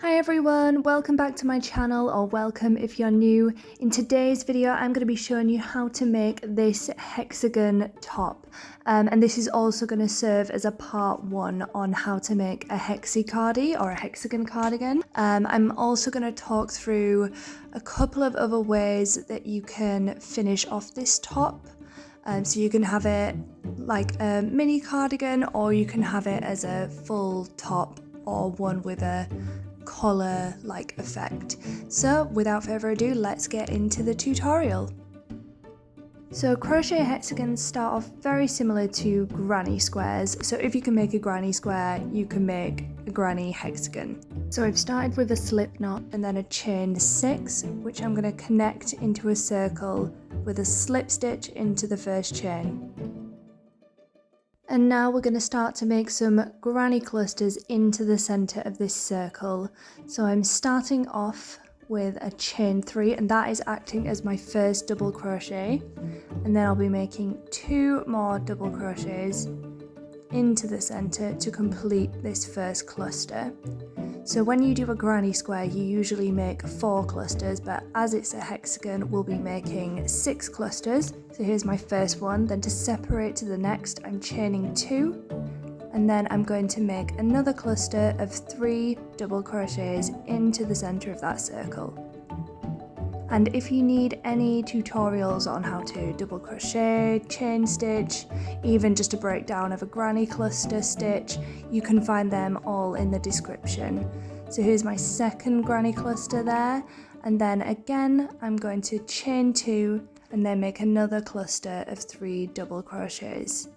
Hi everyone, welcome back to my channel, or welcome if you're new. In today's video I'm going to be showing you how to make this hexagon top, and this is also going to serve as a part 1 on how to make a Hexi Cardi or a hexagon cardigan. I'm also going to talk through a couple of other ways that you can finish off this top. So you can have it like a mini cardigan, or you can have it as a full top, or one with a collar like effect. So without further ado, let's get into the tutorial. So crochet hexagons start off very similar to granny squares. So if you can make a granny square, you can make a granny hexagon. So I've started with a slip knot and then a chain 6, which I'm going to connect into a circle with a slip stitch into the first chain. And now we're going to start to make some granny clusters into the center of this circle. So I'm starting off with a chain 3, and that is acting as my first double crochet, and then I'll be making 2 more double crochets into the center to complete this first cluster. So when you do a granny square, you usually make 4 clusters, but as it's a hexagon, we'll be making 6 clusters. So here's my first one. Then to separate to the next, I'm chaining 2, and then I'm going to make another cluster of 3 double crochets into the center of that circle. And if you need any tutorials on how to double crochet, chain stitch, even just a breakdown of a granny cluster stitch, you can find them all in the description. So here's my second granny cluster there, and then again I'm going to chain 2 and then make another cluster of 3 double crochets.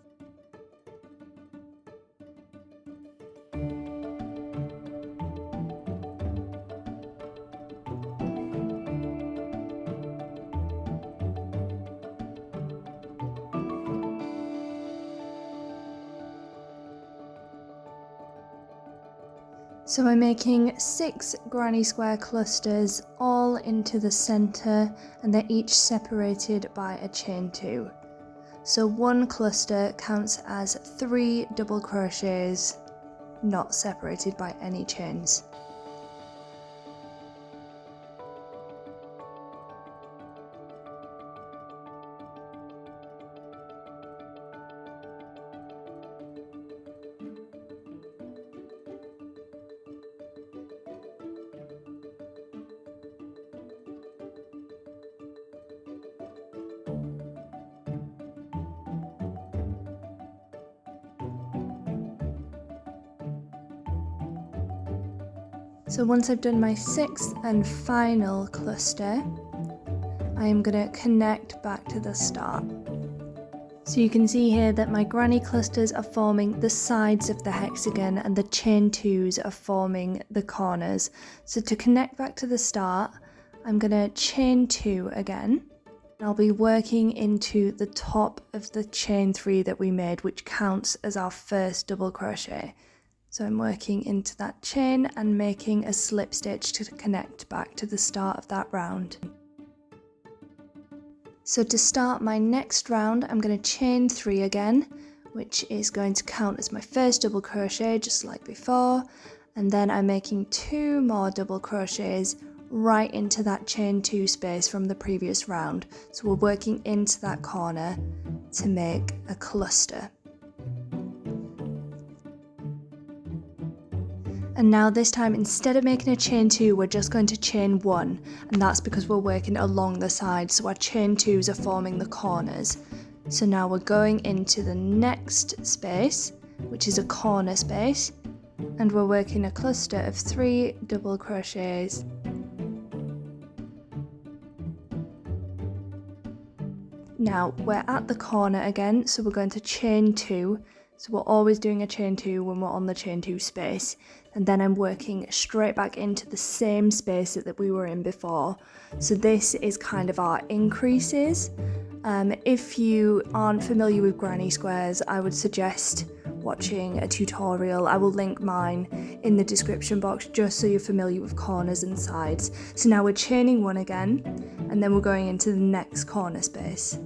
So I'm making 6 granny square clusters all into the center, and they're each separated by a chain 2. So one cluster counts as 3 double crochets, not separated by any chains. So once I've done my 6th and final cluster, I am going to connect back to the start. So you can see here that my granny clusters are forming the sides of the hexagon and the chain 2s are forming the corners. So to connect back to the start, I'm going to chain 2 again. I'll be working into the top of the chain 3 that we made, which counts as our first double crochet. So I'm working into that chain and making a slip stitch to connect back to the start of that round. So to start my next round, I'm going to chain 3 again, which is going to count as my first double crochet just like before, and then I'm making 2 more double crochets right into that chain 2 space from the previous round. So we're working into that corner to make a cluster. And now this time, instead of making a chain 2, we're just going to chain 1, and that's because we're working along the side, so our chain 2s are forming the corners. So now we're going into the next space, which is a corner space, and we're working a cluster of 3 double crochets. Now we're at the corner again, so we're going to chain 2. So we're always doing a chain 2 when we're on the chain 2 space, and then I'm working straight back into the same space that we were in before. So this is kind of our increases. If you aren't familiar with granny squares, I would suggest watching a tutorial. I will link mine in the description box just so you're familiar with corners and sides. So now we're chaining 1 again, and then we're going into the next corner space.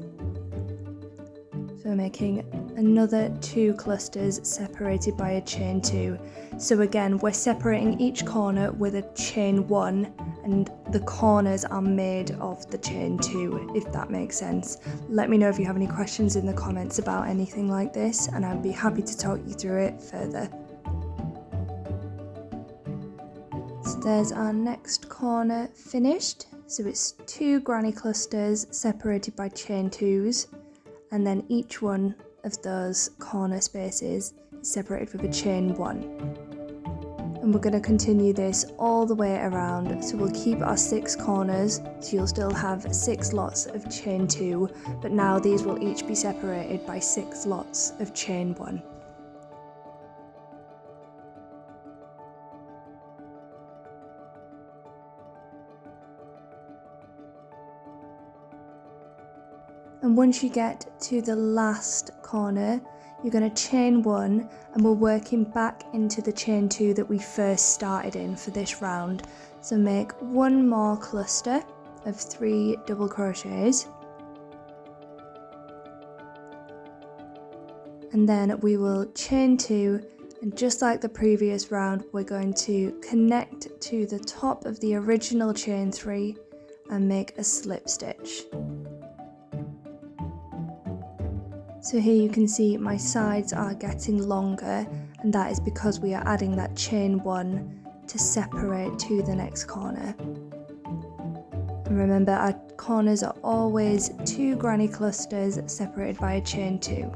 So we're making another 2 clusters separated by a chain 2. So again, we're separating each corner with a chain 1, and the corners are made of the chain 2, if that makes sense. Let me know if you have any questions in the comments about anything like this, and I'd be happy to talk you through it further. So there's our next corner finished. So it's 2 granny clusters separated by chain 2s, and then each one of those corner spaces is separated with a chain 1. And we're going to continue this all the way around, so we'll keep our 6 corners, so you'll still have 6 lots of chain 2, but now these will each be separated by 6 lots of chain 1. And once you get to the last corner, you're going to chain 1, and we're working back into the chain 2 that we first started in for this round. So make 1 more cluster of 3 double crochets, and then we will chain 2, and just like the previous round, we're going to connect to the top of the original chain 3 and make a slip stitch. So here you can see my sides are getting longer, and that is because we are adding that chain 1 to separate to the next corner. And remember, our corners are always 2 granny clusters separated by a chain 2,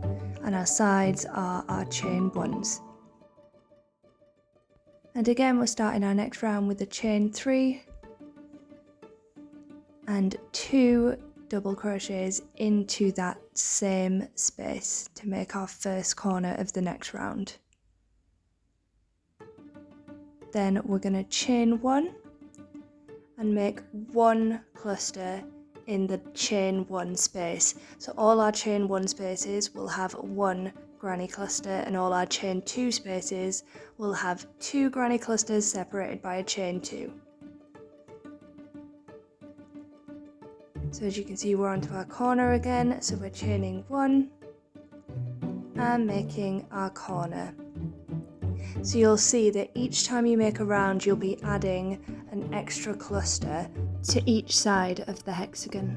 and our sides are our chain 1s. And again, we're starting our next round with a chain 3 and 2 double crochets into that same space to make our first corner of the next round. Then we're going to chain 1 and make 1 cluster in the chain 1 space. So all our chain 1 spaces will have 1 granny cluster, and all our chain 2 spaces will have 2 granny clusters separated by a chain 2. So as you can see, we're onto our corner again, so we're chaining 1 and making our corner. So you'll see that each time you make a round, you'll be adding an extra cluster to each side of the hexagon.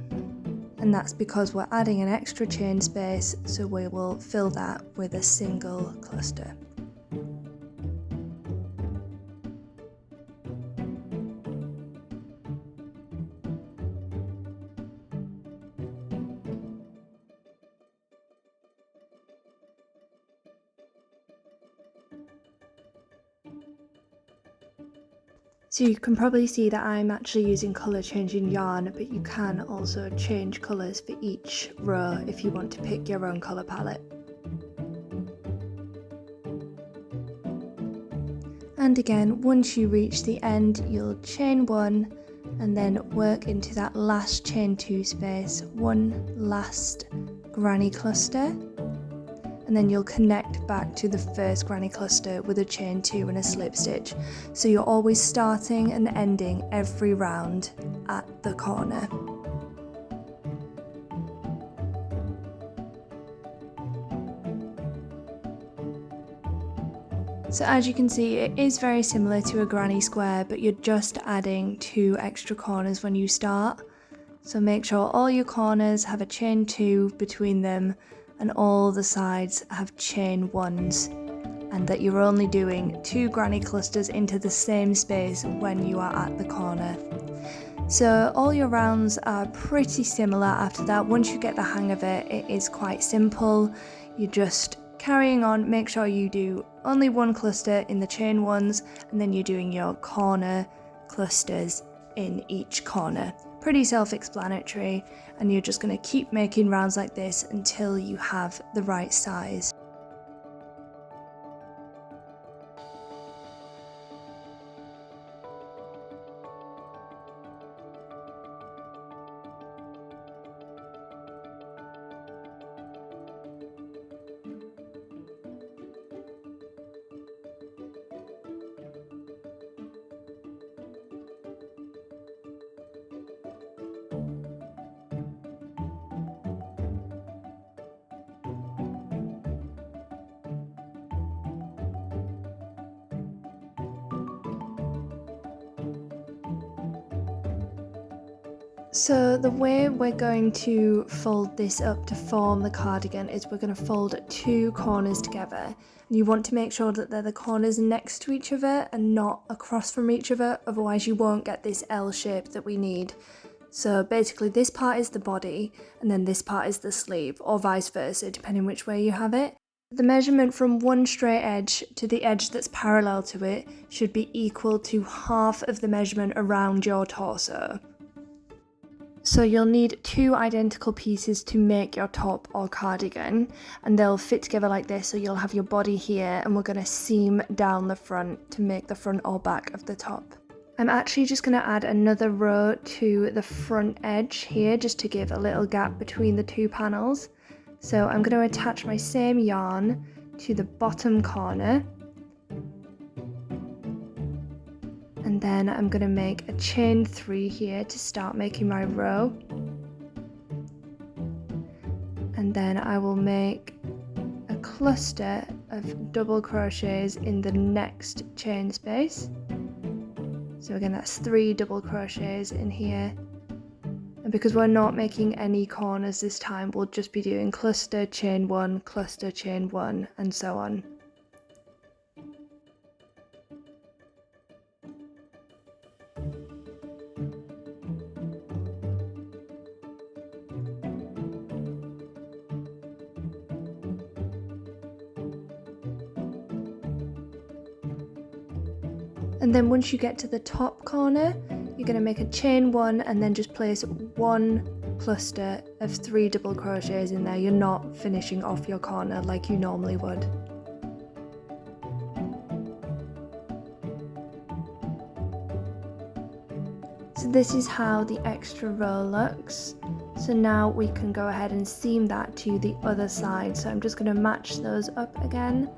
And that's because we're adding an extra chain space, so we will fill that with a single cluster. So you can probably see that I'm actually using colour changing yarn, but you can also change colours for each row if you want to pick your own colour palette. And again, once you reach the end, you'll chain 1 and then work into that last chain 2 space, 1 last granny cluster, and then you'll connect back to the first granny cluster with a chain 2 and a slip stitch. So you're always starting and ending every round at the corner. So as you can see, it is very similar to a granny square, but you're just adding 2 extra corners when you start. So make sure all your corners have a chain 2 between them, and all the sides have chain 1s, and that you're only doing 2 granny clusters into the same space when you are at the corner. So all your rounds are pretty similar after that. Once you get the hang of it, it is quite simple. You're just carrying on. Make sure you do only 1 cluster in the chain 1s, and then you're doing your corner clusters in each corner. Pretty self-explanatory, and you're just going to keep making rounds like this until you have the right size. So the way we're going to fold this up to form the cardigan is we're going to fold 2 corners together. And you want to make sure that they're the corners next to each other and not across from each other, otherwise you won't get this L shape that we need. So basically this part is the body and then this part is the sleeve, or vice versa, depending which way you have it. The measurement from one straight edge to the edge that's parallel to it should be equal to half of the measurement around your torso. So you'll need 2 identical pieces to make your top or cardigan, and they'll fit together like this, so you'll have your body here and we're going to seam down the front to make the front or back of the top. I'm actually just going to add another row to the front edge here just to give a little gap between the 2 panels. So I'm going to attach my same yarn to the bottom corner. And then I'm going to make a chain 3 here to start making my row. And then I will make a cluster of double crochets in the next chain space. So again, that's 3 double crochets in here. And because we're not making any corners this time, we'll just be doing cluster, chain 1, cluster, chain 1, and so on. And then once you get to the top corner, you're going to make a chain 1 and then just place 1 cluster of 3 double crochets in there. You're not finishing off your corner like you normally would. So this is how the extra row looks. So now we can go ahead and seam that to the other side. So I'm just going to match those up again.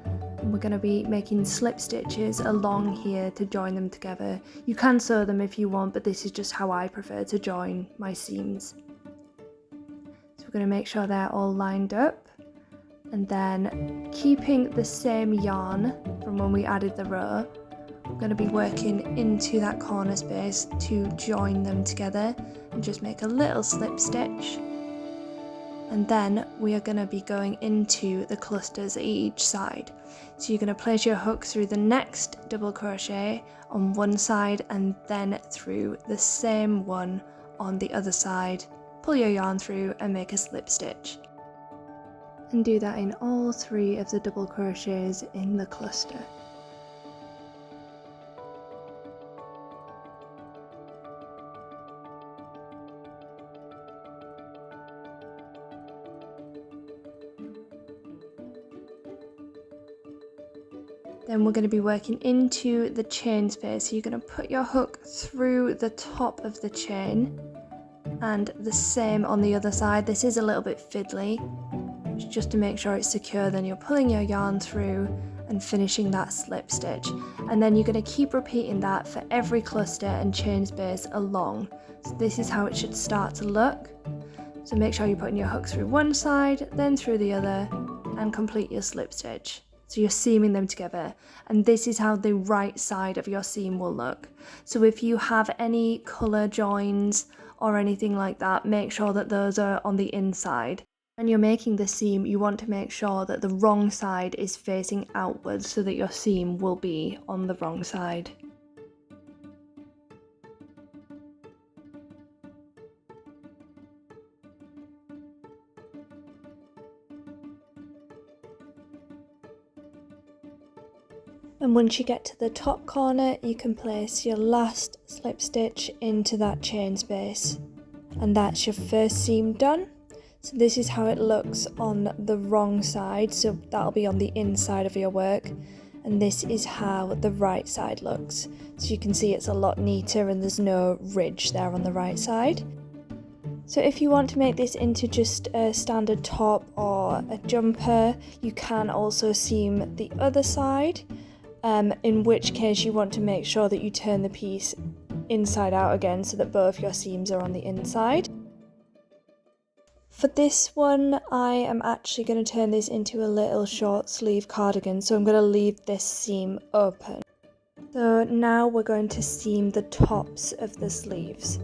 We're going to be making slip stitches along here to join them together. You can sew them if you want, but this is just how I prefer to join my seams. So we're going to make sure they're all lined up, and then keeping the same yarn from when we added the row, we're going to be working into that corner space to join them together and just make a little slip stitch. And then we are going to be going into the clusters at each side. So you're going to place your hook through the next double crochet on one side and then through the same one on the other side. Pull your yarn through and make a slip stitch. And do that in all 3 of the double crochets in the cluster. Then we're going to be working into the chain space. So you're going to put your hook through the top of the chain and the same on the other side. This is a little bit fiddly, just to make sure it's secure. Then you're pulling your yarn through and finishing that slip stitch. And then you're going to keep repeating that for every cluster and chain space along. So this is how it should start to look. So make sure you're putting your hook through one side, then through the other, and complete your slip stitch. So you're seaming them together, and this is how the right side of your seam will look. So if you have any colour joins or anything like that, make sure that those are on the inside. When you're making the seam, you want to make sure that the wrong side is facing outwards so that your seam will be on the wrong side. And once you get to the top corner, you can place your last slip stitch into that chain space. And that's your first seam done. So this is how it looks on the wrong side, so that'll be on the inside of your work. And this is how the right side looks. So you can see it's a lot neater and there's no ridge there on the right side. So if you want to make this into just a standard top or a jumper, you can also seam the other side. In which case you want to make sure that you turn the piece inside out again so that both your seams are on the inside. For this one, I am actually going to turn this into a little short sleeve cardigan, so I'm going to leave this seam open. So now we're going to seam the tops of the sleeves.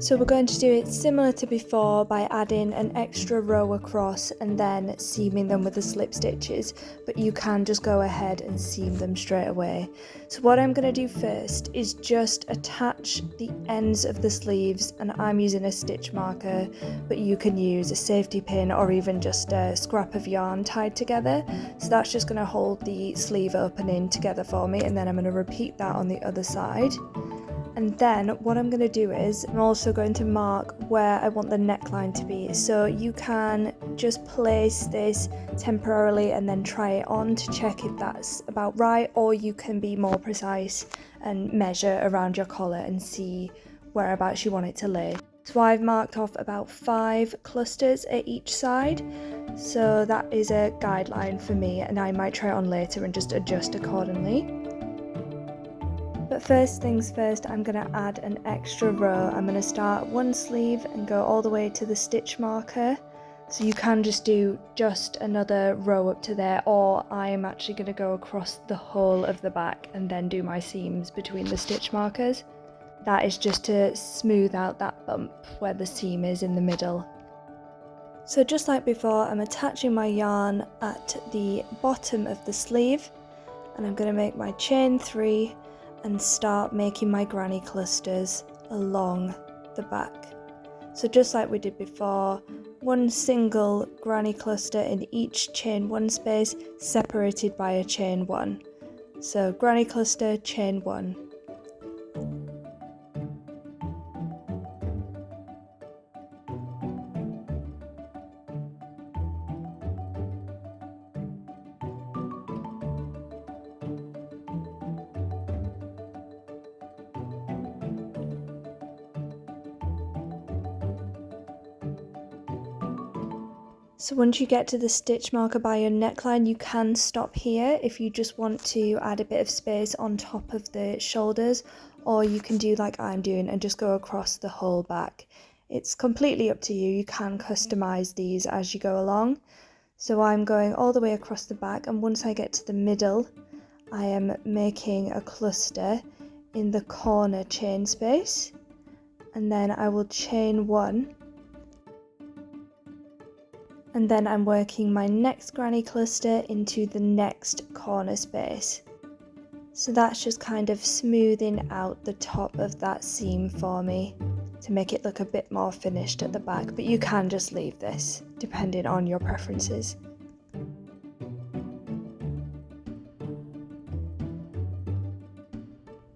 So we're going to do it similar to before by adding an extra row across and then seaming them with the slip stitches, but you can just go ahead and seam them straight away. So what I'm going to do first is just attach the ends of the sleeves, and I'm using a stitch marker, but you can use a safety pin or even just a scrap of yarn tied together. So that's just going to hold the sleeve opening together for me, and then I'm going to repeat that on the other side. And then what I'm going to do is I'm also going to mark where I want the neckline to be. So you can just place this temporarily and then try it on to check if that's about right, or you can be more precise and measure around your collar and see whereabouts you want it to lay. So I've marked off about 5 clusters at each side. So that is a guideline for me, and I might try it on later and just adjust accordingly. But first things first, I'm going to add an extra row. I'm going to start one sleeve and go all the way to the stitch marker. So you can just do just another row up to there, or I am actually going to go across the whole of the back and then do my seams between the stitch markers. That is just to smooth out that bump where the seam is in the middle. So just like before, I'm attaching my yarn at the bottom of the sleeve, and I'm going to make my chain 3 and start making my granny clusters along the back. So just like we did before, one single granny cluster in each chain 1 space, separated by a chain 1. So granny cluster, chain 1. So once you get to the stitch marker by your neckline, you can stop here if you just want to add a bit of space on top of the shoulders, or you can do like I'm doing and just go across the whole back. It's completely up to you. You can customize these as you go along. So I'm going all the way across the back, and once I get to the middle, I am making a cluster in the corner chain space, and then I will chain 1. And then I'm working my next granny cluster into the next corner space. So that's just kind of smoothing out the top of that seam for me to make it look a bit more finished at the back, but you can just leave this depending on your preferences.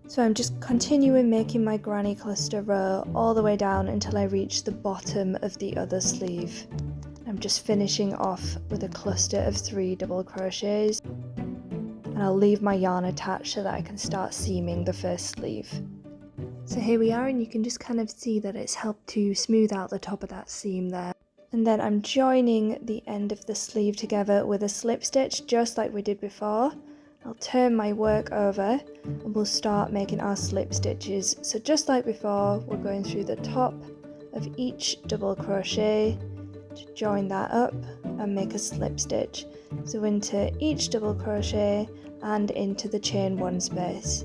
So I'm just continuing making my granny cluster row all the way down until I reach the bottom of the other sleeve. I'm just finishing off with a cluster of 3 double crochets, and I'll leave my yarn attached so that I can start seaming the first sleeve. So here we are, and you can just kind of see that it's helped to smooth out the top of that seam there. And then I'm joining the end of the sleeve together with a slip stitch just like we did before. I'll turn my work over and we'll start making our slip stitches. So just like before, we're going through the top of each double crochet to join that up and make a slip stitch. So into each double crochet and into the chain 1 space.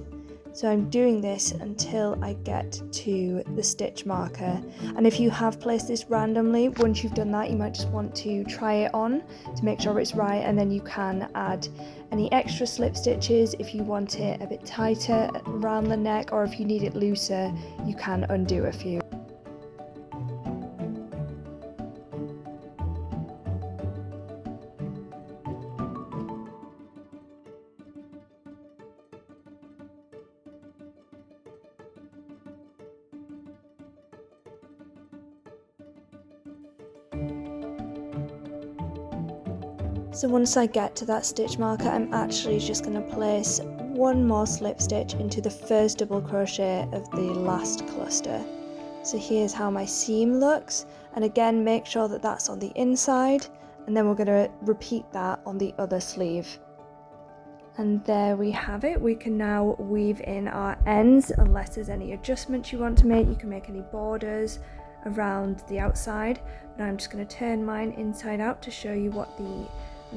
So I'm doing this until I get to the stitch marker, and if you have placed this randomly, once you've done that you might just want to try it on to make sure it's right, and then you can add any extra slip stitches if you want it a bit tighter around the neck, or if you need it looser you can undo a few. So once I get to that stitch marker, I'm actually just going to place 1 more slip stitch into the first double crochet of the last cluster. So here's how my seam looks, and again make sure that that's on the inside, and then we're going to repeat that on the other sleeve. And there we have it. We can now weave in our ends. Unless there's any adjustments you want to make, you can make any borders around the outside, but I'm just going to turn mine inside out to show you what the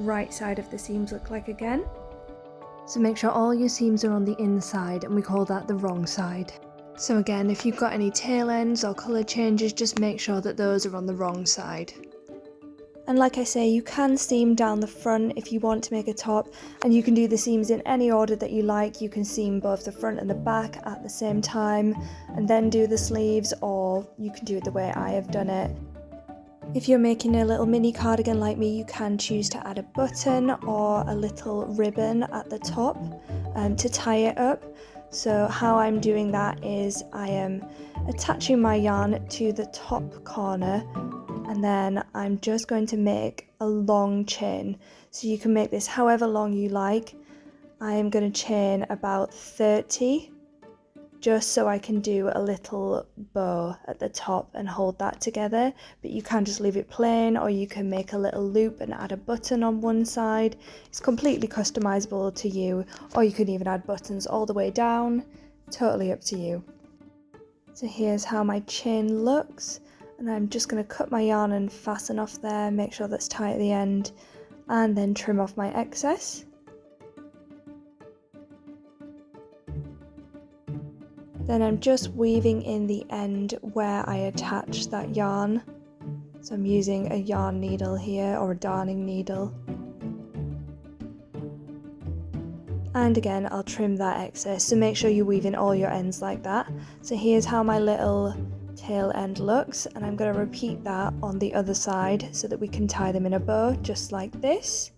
right side of the seams look like again. So make sure all your seams are on the inside, and we call that the wrong side. So again, if you've got any tail ends or colour changes, just make sure that those are on the wrong side. And like I say, you can seam down the front if you want to make a top, and you can do the seams in any order that you like. You can seam both the front and the back at the same time and then do the sleeves, or you can do it the way I have done it. If you're making a little mini cardigan like me, you can choose to add a button or a little ribbon at the top to tie it up. So how I'm doing that is I am attaching my yarn to the top corner, and then I'm just going to make a long chain. So you can make this however long you like. I am going to chain about 30 just so I can do a little bow at the top and hold that together, but you can just leave it plain, or you can make a little loop and add a button on one side. It's completely customizable to you, or you can even add buttons all the way down, totally up to you. So here's how my chain looks, and I'm just going to cut my yarn and fasten off there, make sure that's tight at the end, and then trim off my excess. Then I'm just weaving in the end where I attach that yarn. So I'm using a yarn needle here, or a darning needle. And again, I'll trim that excess, so make sure you weave in all your ends like that. So here's how my little tail end looks, and I'm going to repeat that on the other side so that we can tie them in a bow, just like this.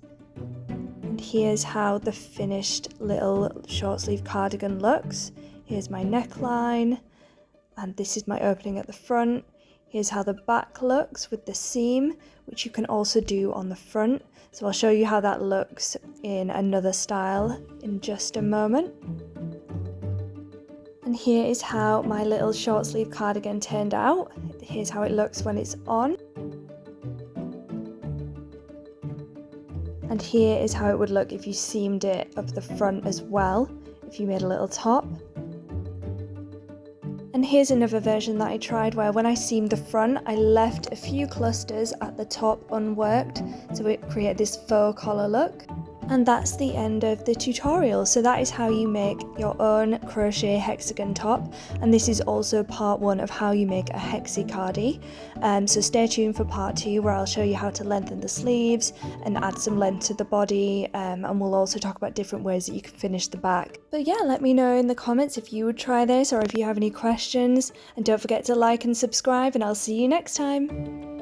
And here's how the finished little short sleeve cardigan looks. Here's my neckline, and this is my opening at the front. Here's how the back looks with the seam, which you can also do on the front. So I'll show you how that looks in another style in just a moment. And here is how my little short sleeve cardigan turned out. Here's how it looks when it's on. And here is how it would look if you seamed it up the front as well, if you made a little top. And here's another version that I tried where when I seamed the front, I left a few clusters at the top unworked so it created this faux collar look. And that's the end of the tutorial. So that is how you make your own crochet hexagon top, and this is also part 1 of how you make a Hexi Cardi. So stay tuned for part 2, where I'll show you how to lengthen the sleeves and add some length to the body, and we'll also talk about different ways that you can finish the back. But yeah, let me know in the comments if you would try this or if you have any questions, and don't forget to like and subscribe, and I'll see you next time.